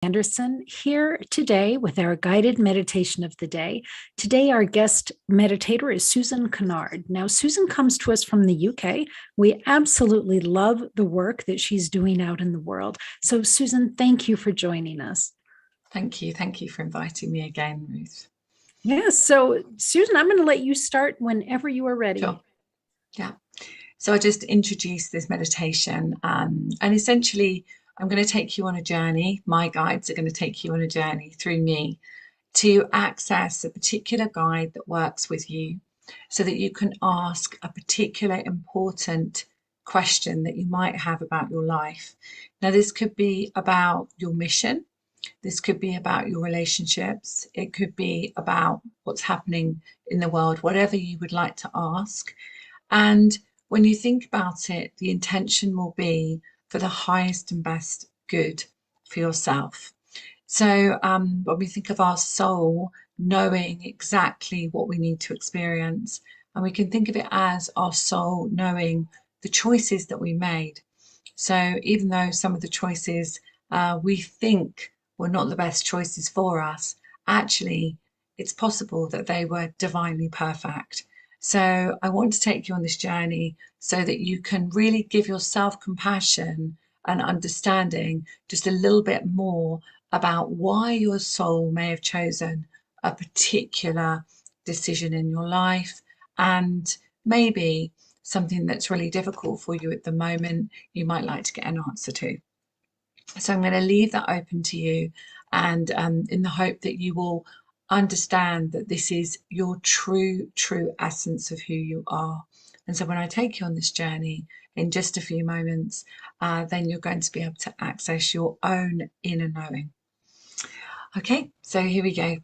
Anderson here today with our guided meditation of the day. Today, our guest meditator is Susan Kennard. Now, Susan comes to us from the UK. We absolutely love the work that she's doing out in the world. So, Susan, thank you for joining us. Thank you. Thank you for inviting me again, Ruth. Yes. So, Susan, I'm going to let you start whenever you are ready. Sure. Yeah. So I just introduced this meditation, and essentially I'm going to take you on a journey. My guides are going to take you on a journey through me to access a particular guide that works with you so that you can ask a particular important question that you might have about your life. Now, this could be about your mission. This could be about your relationships. It could be about what's happening in the world, whatever you would like to ask. And when you think about it, the intention will be for the highest and best good for yourself. So when we think of our soul knowing exactly what we need to experience, and we can think of it as our soul knowing the choices that we made. So even though some of the choices we think were not the best choices for us, actually, it's possible that they were divinely perfect. So I want to take you on this journey so that you can really give yourself compassion and understanding just a little bit more about why your soul may have chosen a particular decision in your life, and maybe something that's really difficult for you at the moment you might like to get an answer to. So I'm going to leave that open to you, and in the hope that you will understand that this is your true essence of who you are. And so when I take you on this journey in just a few moments, then you're going to be able to access your own inner knowing. Okay, so here we go.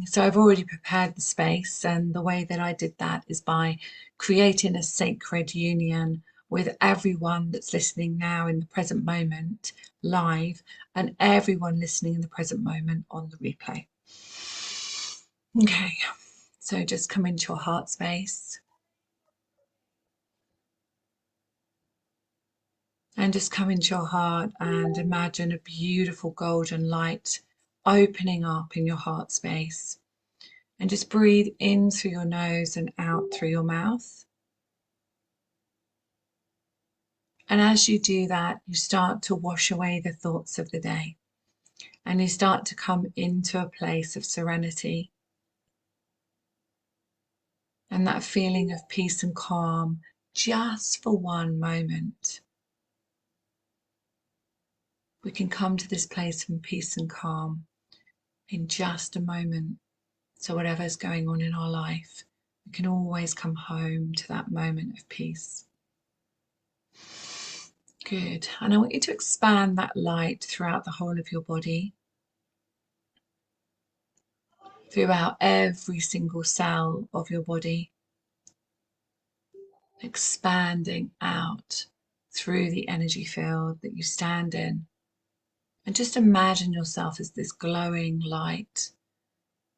So I've already prepared the space, and the way that I did that is by creating a sacred union with everyone that's listening now in the present moment live, and everyone listening in the present moment on the replay. Okay, so just come into your heart space and just come into your heart and imagine a beautiful golden light opening up in your heart space, and just breathe in through your nose and out through your mouth. And as you do that, you start to wash away the thoughts of the day, and you start to come into a place of serenity. And that feeling of peace and calm just for one moment. We can come to this place of peace and calm in just a moment. So whatever's going on in our life, we can always come home to that moment of peace. Good. And I want you to expand that light throughout the whole of your body, throughout every single cell of your body, expanding out through the energy field that you stand in. And just imagine yourself as this glowing light,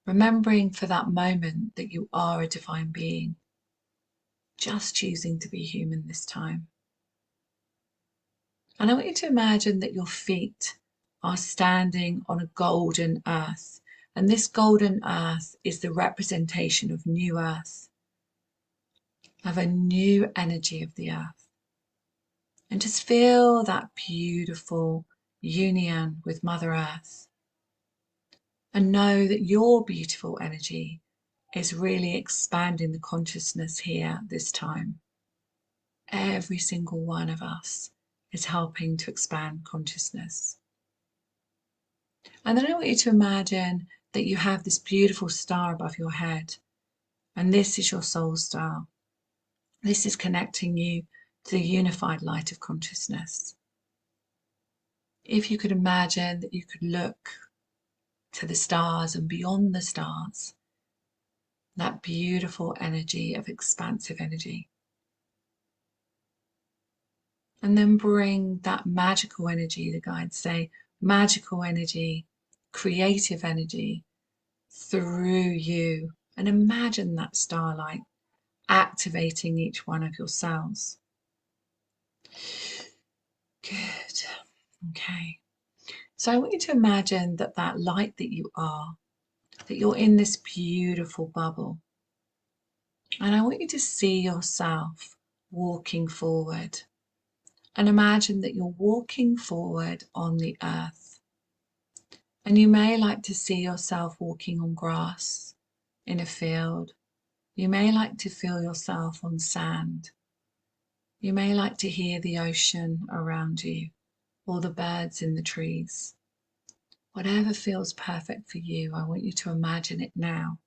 remembering for that moment that you are a divine being, just choosing to be human this time. And I want you to imagine that your feet are standing on a golden earth. And this golden earth is the representation of new earth, of a new energy of the earth. And just feel that beautiful union with Mother Earth. And know that your beautiful energy is really expanding the consciousness here this time. Every single one of us is helping to expand consciousness. And then I want you to imagine that you have this beautiful star above your head, and this is your soul star. This is connecting you to the unified light of consciousness. If you could imagine that you could look to the stars and beyond the stars, that beautiful energy of expansive energy. And then bring that magical energy, the guides say, magical energy, creative energy through you. And imagine that starlight activating each one of your cells. Good. Okay. So I want you to imagine that that light that you are, that you're in this beautiful bubble. And I want you to see yourself walking forward. And imagine that you're walking forward on the earth. And you may like to see yourself walking on grass in a field. You may like to feel yourself on sand. You may like to hear the ocean around you or the birds in the trees. Whatever feels perfect for you, I want you to imagine it now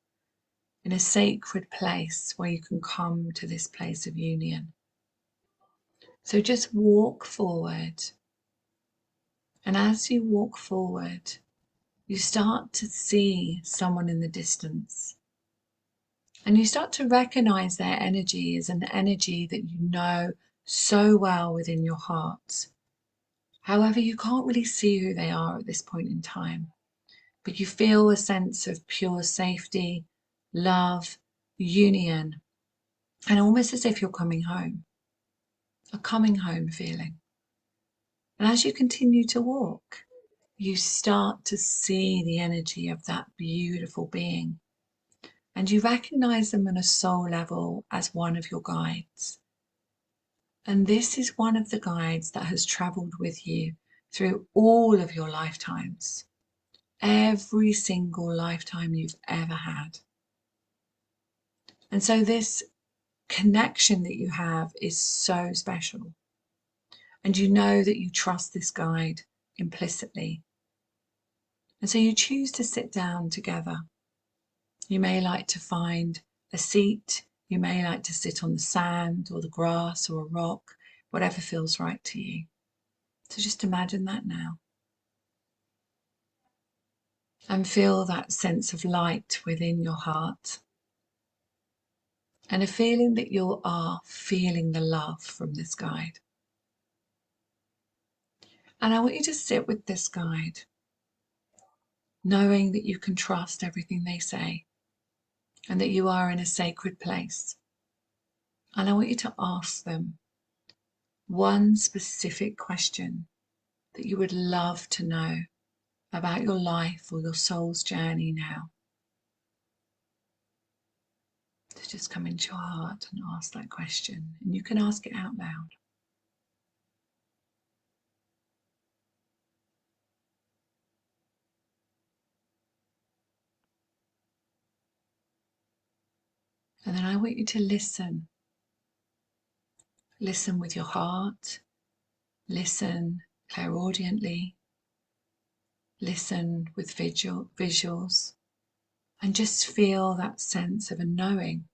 in a sacred place where you can come to this place of union. So just walk forward. And as you walk forward, you start to see someone in the distance. And you start to recognize their energy as an energy that you know so well within your heart. However, you can't really see who they are at this point in time, but you feel a sense of pure safety, love, union, and almost as if you're coming home, a coming home feeling. And as you continue to walk, you start to see the energy of that beautiful being. And you recognize them on a soul level as one of your guides. And this is one of the guides that has traveled with you through all of your lifetimes, every single lifetime you've ever had. And so this connection that you have is so special. And you know that you trust this guide implicitly. And so you choose to sit down together. You may like to find a seat. You may like to sit on the sand or the grass or a rock, whatever feels right to you. So just imagine that now. And feel that sense of light within your heart. And a feeling that you are feeling the love from this guide. And I want you to sit with this guide, knowing that you can trust everything they say and that you are in a sacred place. And I want you to ask them one specific question that you would love to know about your life or your soul's journey now. To just come into your heart and ask that question, and you can ask it out loud. And then I want you to listen. Listen with your heart. Listen clairaudiently. Listen with visuals. And just feel that sense of a knowing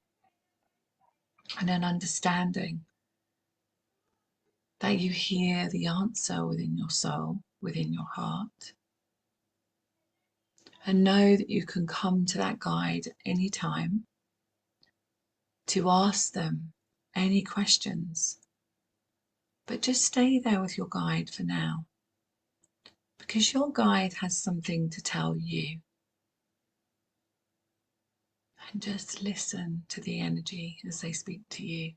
and an understanding that you hear the answer within your soul, within your heart. And know that you can come to that guide anytime to ask them any questions. But just stay there with your guide for now, because your guide has something to tell you. And just listen to the energy as they speak to you.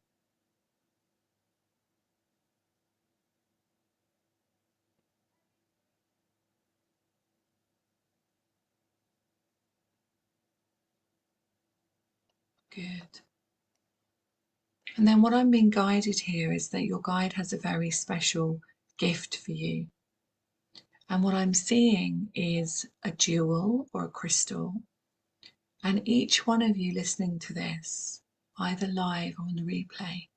Good. And then what I'm being guided here is that your guide has a very special gift for you. And what I'm seeing is a jewel or a crystal. And each one of you listening to this, either live or on the replay,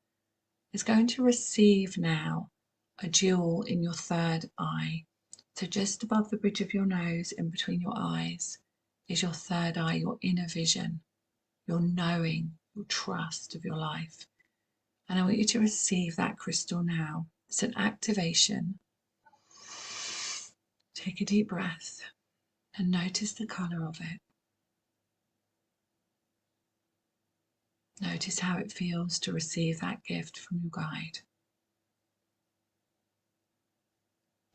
is going to receive now a jewel in your third eye. So just above the bridge of your nose, in between your eyes, is your third eye, your inner vision, your knowing, your trust of your life. And I want you to receive that crystal now. It's an activation. Take a deep breath and notice the colour of it. Notice how it feels to receive that gift from your guide.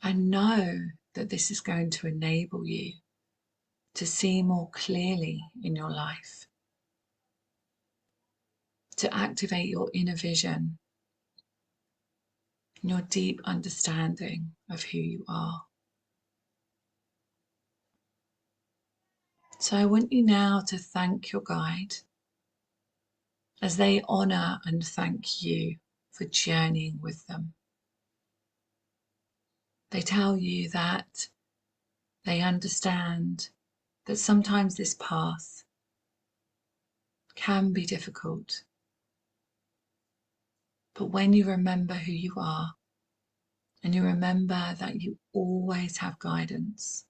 And know that this is going to enable you to see more clearly in your life, to activate your inner vision, your deep understanding of who you are. So I want you now to thank your guide as they honor and thank you for journeying with them. They tell you that they understand that sometimes this path can be difficult. But when you remember who you are, and you remember that you always have guidance,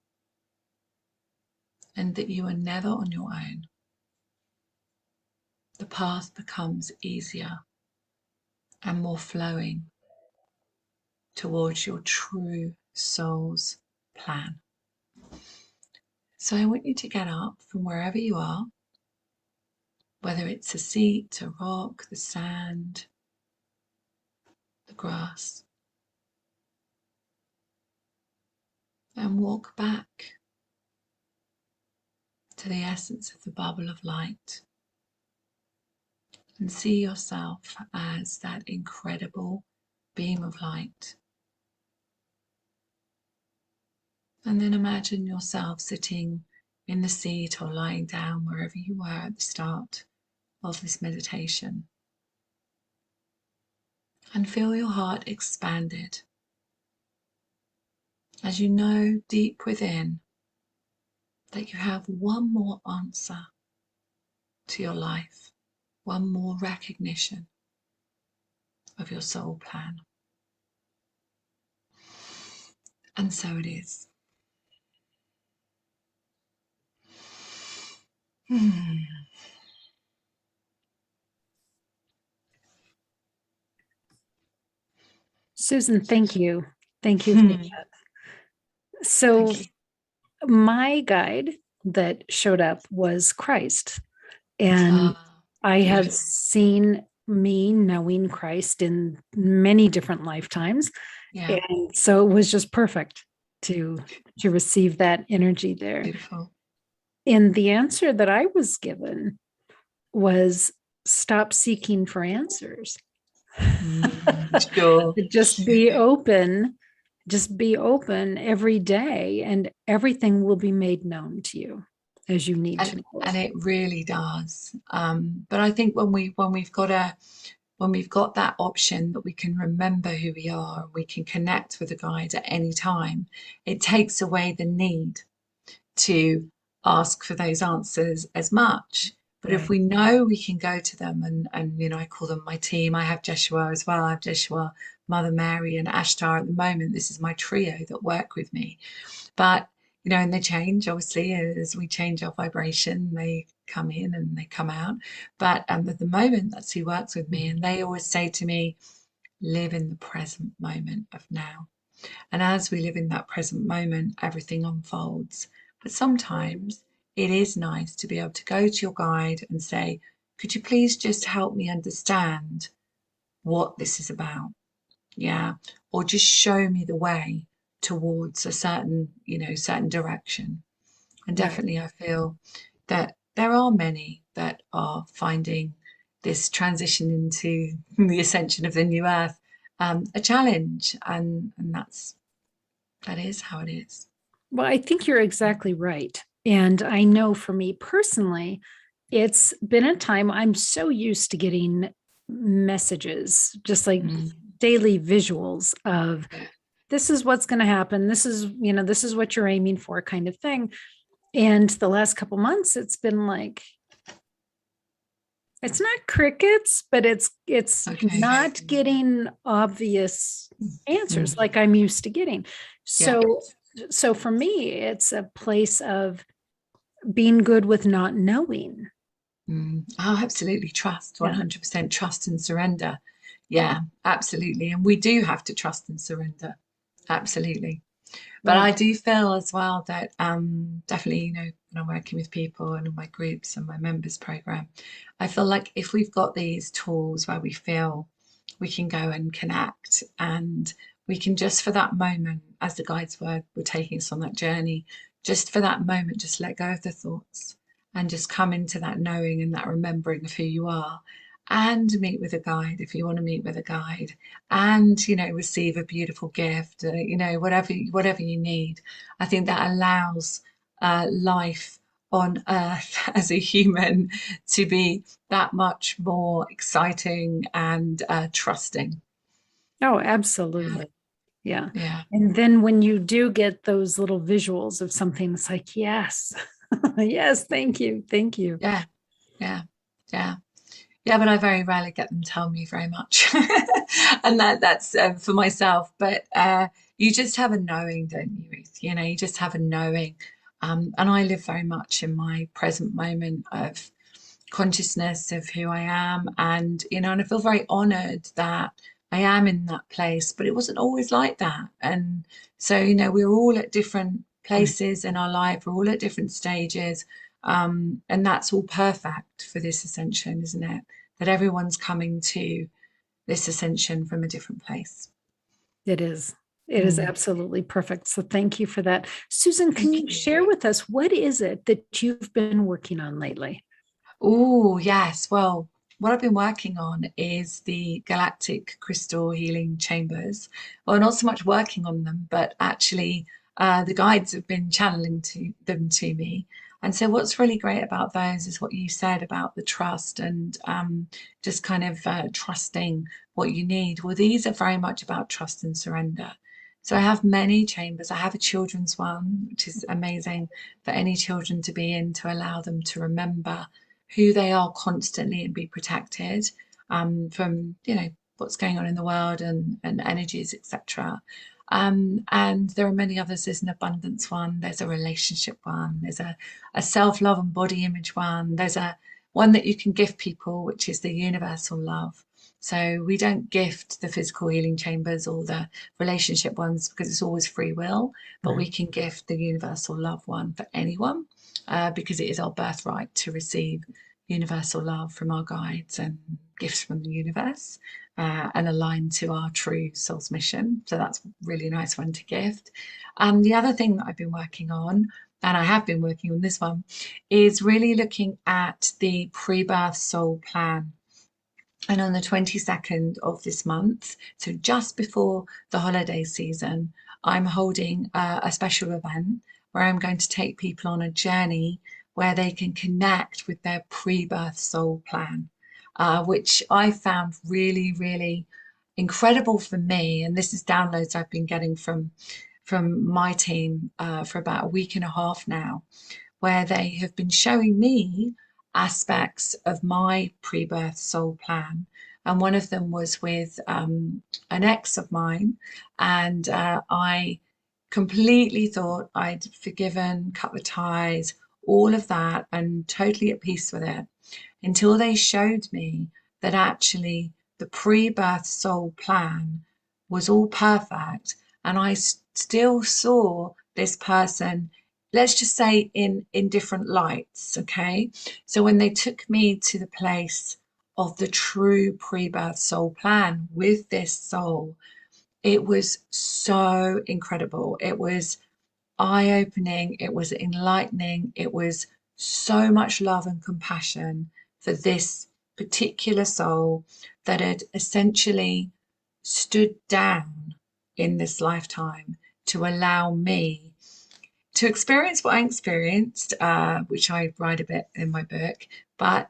and that you are never on your own, the path becomes easier and more flowing towards your true soul's plan. So I want you to get up from wherever you are, whether it's a seat, a rock, the sand, the grass, and walk back to the essence of the bubble of light, and see yourself as that incredible beam of light. And then imagine yourself sitting in the seat or lying down wherever you were at the start of this meditation. And feel your heart expanded as you know deep within that you have one more answer to your life, one more recognition of your soul plan. And so it is. Susan, thank you. Thank you for that. So Thank you. my guide that showed up was Christ. And I have Beautiful. seen me knowing Christ in many different lifetimes. Yeah, And so it was just perfect to receive that energy there. beautiful. And the answer that I was given was stop seeking for answers. Sure. Just be open. Just be open every day, and everything will be made known to you as you need to know. And it really does. But I think when we've got that option that we can remember who we are, we can connect with a guide at any time, it takes away the need to ask for those answers as much. But if Right. we know we can go to them, and I call them my team. I have Jeshua as well. I have Jeshua, Mother Mary, and Ashtar at the moment. This is my trio that work with me. But and they change obviously as we change our vibration. They come in and they come out. But at the moment, that's who works with me, and they always say to me, "Live in the present moment of now." And as we live in that present moment, everything unfolds. But sometimes it is nice to be able to go to your guide and say, "Could you please just help me understand what this is about?" Yeah. Or just show me the way towards a certain direction. And definitely I feel that there are many that are finding this transition into the ascension of the new earth a challenge, and that is how it is. Well, I think you're exactly right. And I know for me personally, it's been a time I'm so used to getting messages, just like daily visuals of this is what's going to happen. This is what you're aiming for, kind of thing. And the last couple months, it's been like, it's not crickets, but it's Okay. not getting obvious answers like I'm used to getting. So for me, it's a place of being good with not knowing. Oh, absolutely. Trust, 100% trust and surrender. Yeah, absolutely. And we do have to trust and surrender. Absolutely. But Right. I do feel as well that definitely, when I'm working with people and in my groups and my members program, I feel like if we've got these tools where we feel we can go and connect, and we can just for that moment, as the guides were taking us on that journey, just for that moment, just let go of the thoughts and just come into that knowing and that remembering of who you are, and meet with a guide if you want to meet with a guide, and receive a beautiful gift, whatever you need. I think that allows life on earth as a human to be that much more exciting and trusting. Oh, Yeah, absolutely. Yeah. yeah, And then when you do get those little visuals of something, it's like, yes, yes, thank you. Thank you. yeah, yeah, yeah. Yeah, but I very rarely get them tell me very much, and that's for myself. But you just have a knowing, don't you, Ruth? You know, you just have a knowing. And I live very much in my present moment of consciousness of who I am, and you know, and I feel very honoured that I am in that place. But it wasn't always like that, and so you know, we're all at different places in our life. We're all at different stages, and that's all perfect for this ascension, isn't it? That everyone's coming to this ascension from a different place. It is. It is Mm, absolutely perfect. So thank you for that. Susan, can thank you you. share with us what is it that you've been working on lately? Oh, yes. Well, what I've been working on is the galactic crystal healing chambers. Well, not so much working on them, but actually the guides have been channeling them to me. And so, what's really great about those is what you said about the trust and just kind of trusting what you need. Well, these are very much about trust and surrender. So, I have many chambers. I have a children's one, which is amazing for any children to be in to allow them to remember who they are constantly and be protected from you know what's going on in the world and energies, etc. And there are many others. There's an abundance one, there's a relationship one, there's a self-love and body image one, there's a one that you can gift people, which is the universal love. So we don't gift the physical healing chambers or the relationship ones because it's always free will, but we can gift the universal love one for anyone because it is our birthright to receive universal love from our guides and gifts from the universe and align to our true soul's mission. So that's a really nice one to gift. The other thing that I've been working on, and I have been working on this one, is really looking at the pre-birth soul plan. And on the 22nd of this month, so just before the holiday season, I'm holding a special event where I'm going to take people on a journey where they can connect with their pre-birth soul plan, which I found really, really incredible for me. And this is downloads I've been getting from my team for about a week and a half now, where they have been showing me aspects of my pre-birth soul plan. And one of them was with an ex of mine, and I completely thought I'd forgiven, cut the ties, all of that, and totally at peace with it until they showed me that actually the pre-birth soul plan was all perfect, and I still saw this person, let's just say in different lights. Okay, so when they took me to the place of the true pre-birth soul plan with this soul, it was so incredible. It was eye-opening, it was enlightening, it was so much love and compassion for this particular soul that had essentially stood down in this lifetime to allow me to experience what I experienced, which I write a bit in my book, but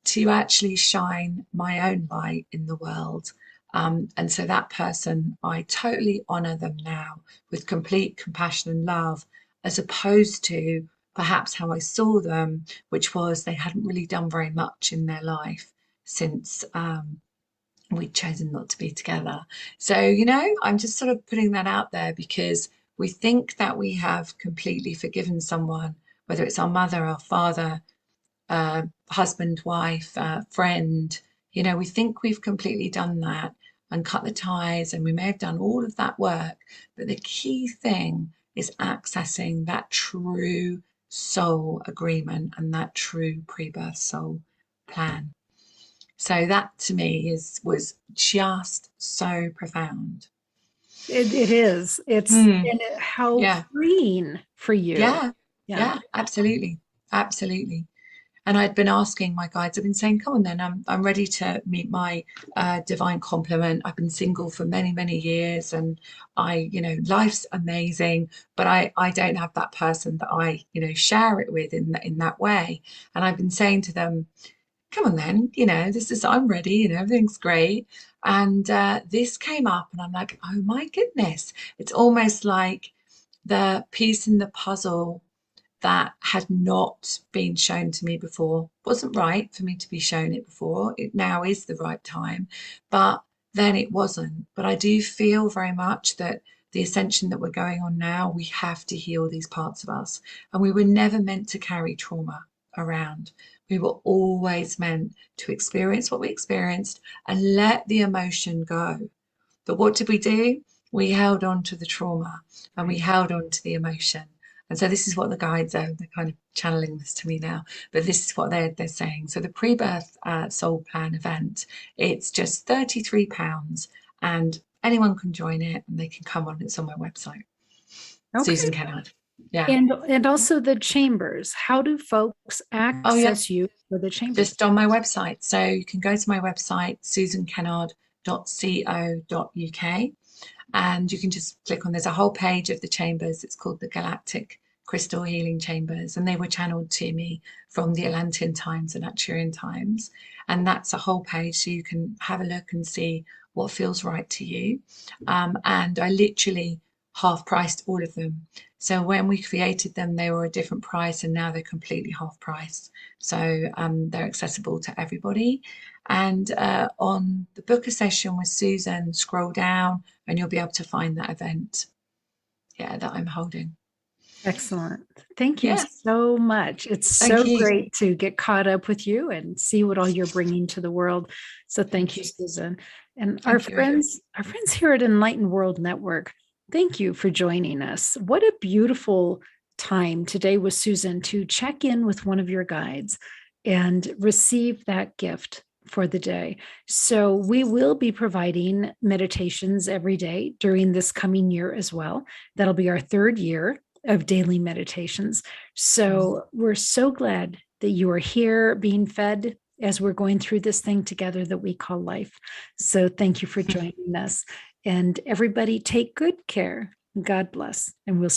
to actually shine my own light in the world. And so that person, I totally honor them now with complete compassion and love, as opposed to perhaps how I saw them, which was they hadn't really done very much in their life since we'd chosen not to be together. So, you know, I'm just sort of putting that out there because we think that we have completely forgiven someone, whether it's our mother, our father, husband, wife, friend. You know, we think we've completely done that and cut the ties, and we may have done all of that work. But the key thing is accessing that true soul agreement and that true pre-birth soul plan. So that to me was just so profound. It is. It's Mm, and how yeah, freeing for you. yeah, Yeah. yeah, absolutely, absolutely. And I'd been asking my guides, I've been saying, come on then, I'm ready to meet my divine complement. I've been single for many, many years, and life's amazing, but I don't have that person that I, share it with in that way. And I've been saying to them, come on then, I'm ready, everything's great. And this came up, and I'm like, oh my goodness, it's almost like the piece in the puzzle that had not been shown to me before. Wasn't right for me to be shown it before. It now is the right time, but then it wasn't. But I do feel very much that the ascension that we're going on now, we have to heal these parts of us. And we were never meant to carry trauma around. We were always meant to experience what we experienced and let the emotion go. But what did we do? We held on to the trauma, and we held on to the emotion. And so this is what the guides are, they're kind of channeling this to me now, but this is what they're saying. So the pre-birth soul plan event, it's just £33, and anyone can join it, and they can come on. It's on my website. Okay. Susan Kennard. Yeah. And also the chambers. How do folks access you for the chambers? Just on my website. So you can go to my website, susankennard.co.uk, and you can just click on, there's a whole page of the chambers. It's called the Galactic Crystal Healing Chambers, and they were channeled to me from the Atlantean times and Arcturian times. And that's a whole page, so you can have a look and see what feels right to you. And I literally half priced all of them. So when we created them, they were a different price, and now they're completely half price. So they're accessible to everybody. And on the book a session with Susan, scroll down and you'll be able to find that event, that I'm holding. Excellent. Thank you so much. It's so great to get caught up with you and see what all you're bringing to the world. So thank you, Susan. And our friends here at Enlightened World Network, thank you for joining us. What a beautiful time today with Susan to check in with one of your guides and receive that gift for the day. So we will be providing meditations every day during this coming year as well. That'll be our 3rd year of daily meditations. So we're so glad that you are here being fed as we're going through this thing together that we call life. So thank you for joining us. And everybody take good care. God bless. And we'll